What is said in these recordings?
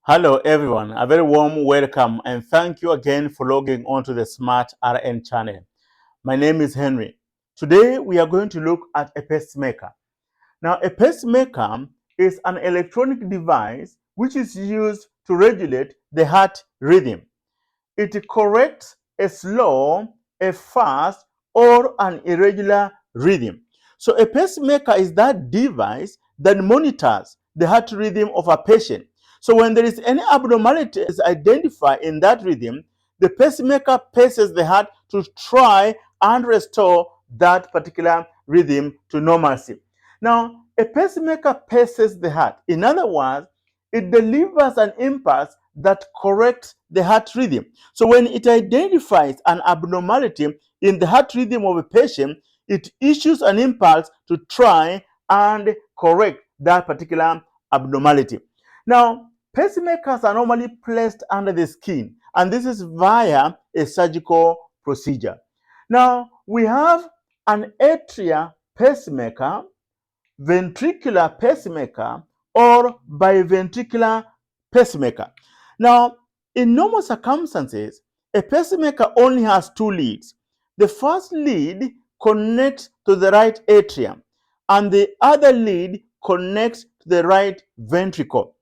Hello everyone, a very warm welcome and thank you again for logging on to the Smart RN channel. My name is Henry. Today we are going to look at a pacemaker. Now a pacemaker is an electronic device which is used to regulate the heart rhythm. It corrects a slow, a fast, or an irregular rhythm. So a pacemaker is that device that monitors the heart rhythm of a patient. So when there is any abnormality identified in that rhythm, the pacemaker paces the heart to try and restore that particular rhythm to normalcy. Now, a pacemaker paces the heart. In other words, it delivers an impulse that corrects the heart rhythm. So when it identifies an abnormality in the heart rhythm of a patient, it issues an impulse to try and correct that particular abnormality. Now, pacemakers are normally placed under the skin, and this is via a surgical procedure. Now, we have an atrial pacemaker, ventricular pacemaker, or biventricular pacemaker. Now, in normal circumstances, a pacemaker only has two leads. The first lead connects to the right atrium, and the other lead connects to the right ventricle.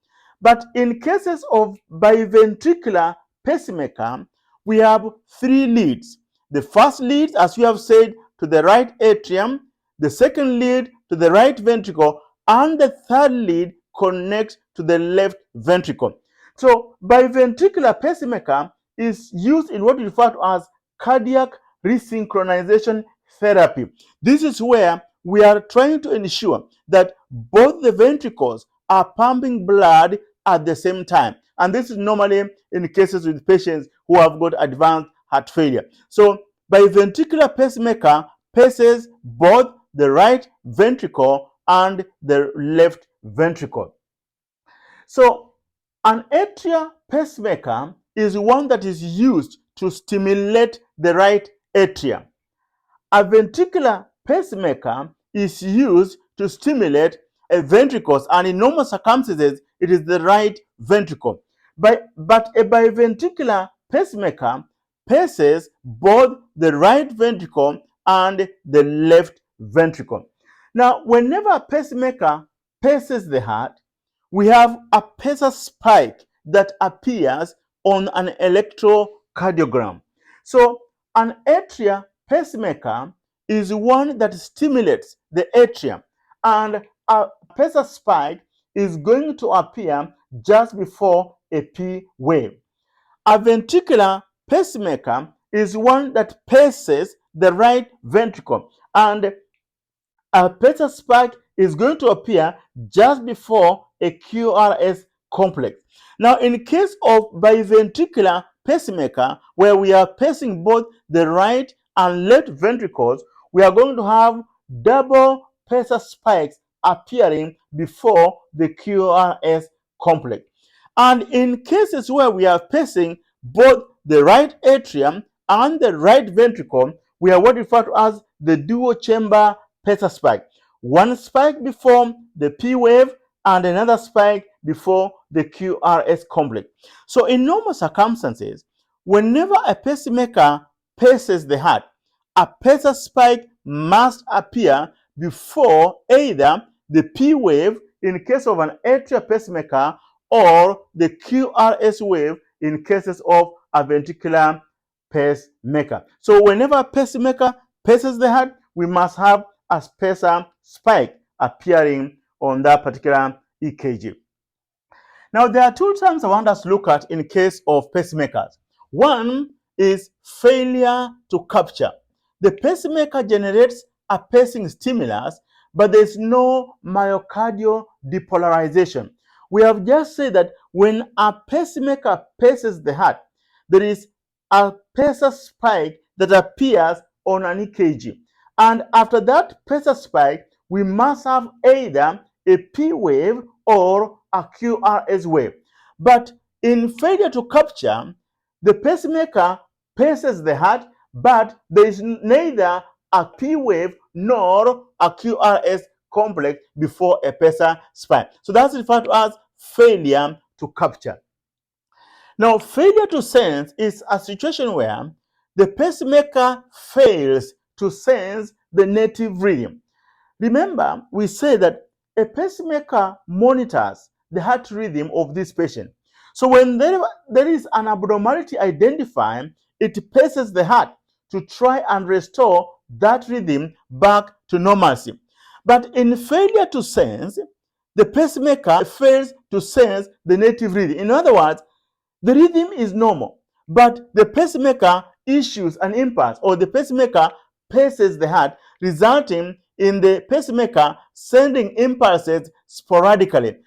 But in cases of biventricular pacemaker, we have three leads. The first lead, as we have said, to the right atrium, the second lead to the right ventricle, and the third lead connects to the left ventricle. So biventricular pacemaker is used in what we refer to as cardiac resynchronization therapy. This is where we are trying to ensure that both the ventricles are pumping blood at the same time. And this is normally in cases with patients who have got advanced heart failure. So biventricular pacemaker paces both the right ventricle and the left ventricle. So an atrial pacemaker is one that is used to stimulate the right atrium. A ventricular pacemaker is used to stimulate a ventricles, and in normal circumstances, it is the right ventricle. But a biventricular pacemaker paces both the right ventricle and the left ventricle. Now, whenever a pacemaker paces the heart, we have a pacer spike that appears on an electrocardiogram. So, an atrial pacemaker is one that stimulates the atrium, and a pacer spike is going to appear just before a P wave. A ventricular pacemaker is one that paces the right ventricle, and a pacer spike is going to appear just before a QRS complex. Now, in case of biventricular pacemaker, where we are pacing both the right and left ventricles, we are going to have double pacer spikes appearing before the QRS complex. And in cases where we are pacing both the right atrium and the right ventricle, we are what we refer to as the dual chamber pacer spike. One spike before the P wave and another spike before the QRS complex. So in normal circumstances, whenever a pacemaker paces the heart, a pacer spike must appear before either the P wave in case of an atrial pacemaker or the QRS wave in cases of a ventricular pacemaker. So whenever a pacemaker paces the heart, we must have a pacer spike appearing on that particular EKG. Now, there are two terms I want us to look at in case of pacemakers. One is failure to capture. The pacemaker generates a pacing stimulus, but there is no myocardial depolarization. We have just said that when a pacemaker paces the heart, there is a pacer spike that appears on an EKG. And after that pacer spike, we must have either a P wave or a QRS wave. But in failure to capture, the pacemaker paces the heart, but there is neither a P wave nor a QRS complex before a pacer spike. So that's referred to as failure to capture. Now, failure to sense is a situation where the pacemaker fails to sense the native rhythm. Remember, we say that a pacemaker monitors the heart rhythm of this patient. So when there is an abnormality identified, it paces the heart to try and restore that rhythm back to normalcy. But in failure to sense, the pacemaker fails to sense the native rhythm. In other words, the rhythm is normal, but the pacemaker issues an impulse, or the pacemaker paces the heart, resulting in the pacemaker sending impulses sporadically.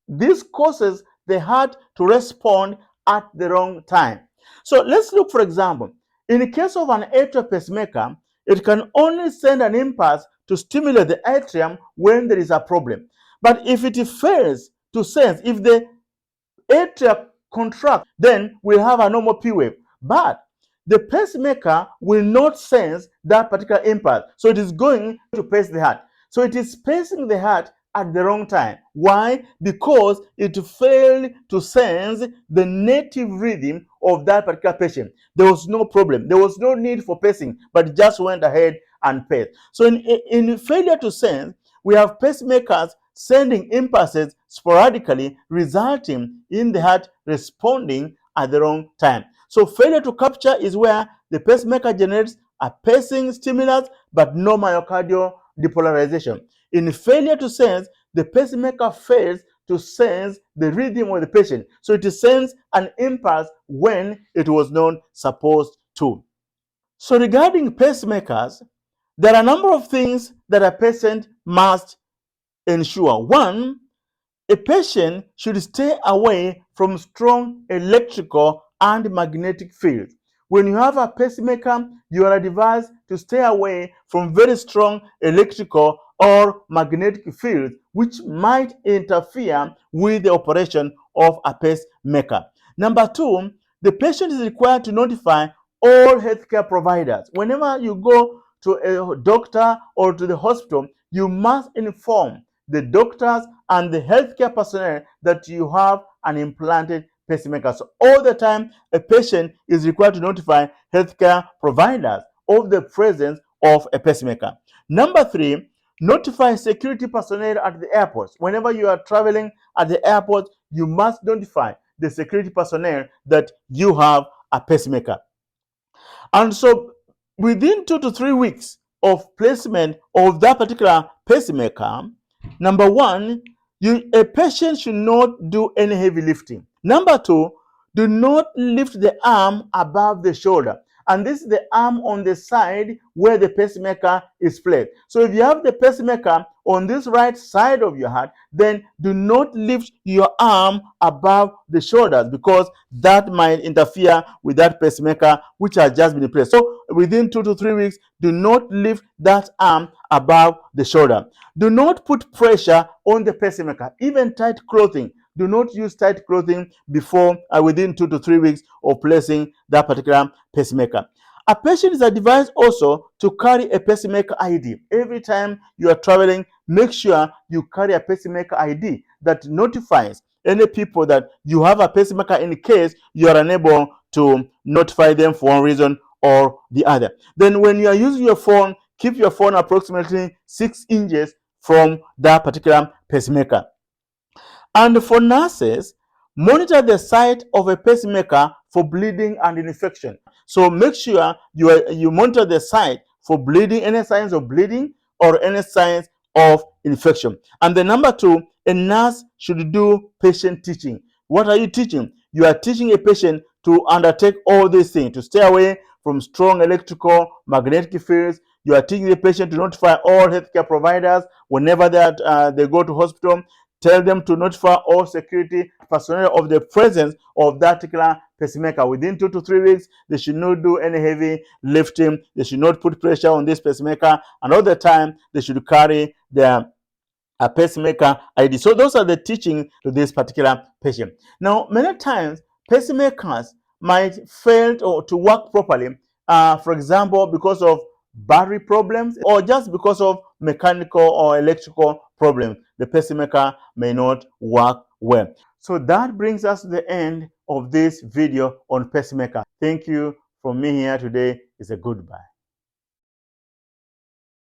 This causes the heart to respond at the wrong time. So let's look, for example, in the case of an atrial pacemaker, it can only send an impulse to stimulate the atrium when there is a problem. But if it fails to sense, if the atria contract, then we'll have a normal P wave. But the pacemaker will not sense that particular impulse. So it is going to pace the heart. So it is pacing the heart at the wrong time. Why? Because it failed to sense the native rhythm of that particular patient. There was no problem. There was no need for pacing, but it just went ahead and paced. So in failure to sense, we have pacemakers sending impulses sporadically, resulting in the heart responding at the wrong time. So failure to capture is where the pacemaker generates a pacing stimulus but no myocardial depolarization. In failure to sense, the pacemaker fails to sense the rhythm of the patient. So it sends an impulse when it was not supposed to. So regarding pacemakers, there are a number of things that a patient must ensure. One, a patient should stay away from strong electrical and magnetic fields. When you have a pacemaker, you are advised to stay away from very strong electrical or magnetic fields which might interfere with the operation of a pacemaker. Number two, the patient is required to notify all healthcare providers. Whenever you go to a doctor or to the hospital, you must inform the doctors and the healthcare personnel that you have an implanted pacemaker. So all the time, a patient is required to notify healthcare providers of the presence of a pacemaker. Number three, notify security personnel at the airports. Whenever you are traveling at the airport, you must notify the security personnel that you have a pacemaker. And so within 2 to 3 weeks of placement of that particular pacemaker, number one, a patient should not do any heavy lifting. Number two, do not lift the arm above the shoulder. And this is the arm on the side where the pacemaker is placed. So if you have the pacemaker on this right side of your heart, then do not lift your arm above the shoulders, because that might interfere with that pacemaker which has just been placed. So within 2 to 3 weeks, do not lift that arm above the shoulder. Do not put pressure on the pacemaker, even tight clothing. Do not use tight clothing before within 2 to 3 weeks of placing that particular pacemaker. A patient is advised also to carry a pacemaker ID. Every time you are traveling, make sure you carry a pacemaker ID that notifies any people that you have a pacemaker in case you are unable to notify them for one reason or the other. Then when you are using your phone, keep your phone approximately 6 inches from that particular pacemaker. And for nurses, monitor the site of a pacemaker for bleeding and infection. So make sure you monitor the site for bleeding, any signs of bleeding or any signs of infection. And the number two, a nurse should do patient teaching. What are you teaching? You are teaching a patient to undertake all these things, to stay away from strong electrical, magnetic fields. You are teaching the patient to notify all healthcare providers whenever they go to hospital. Tell them to notify all security personnel of the presence of that particular pacemaker. Within 2 to 3 weeks, they should not do any heavy lifting. They should not put pressure on this pacemaker. And all the time, they should carry their pacemaker ID. So those are the teaching to this particular patient. Now, many times, pacemakers might fail to work properly, for example, because of battery problems or just because of mechanical or electrical problems. The pacemaker may not work well. So that brings us to the end of this video on pacemaker. Thank you from me here today. It's a goodbye.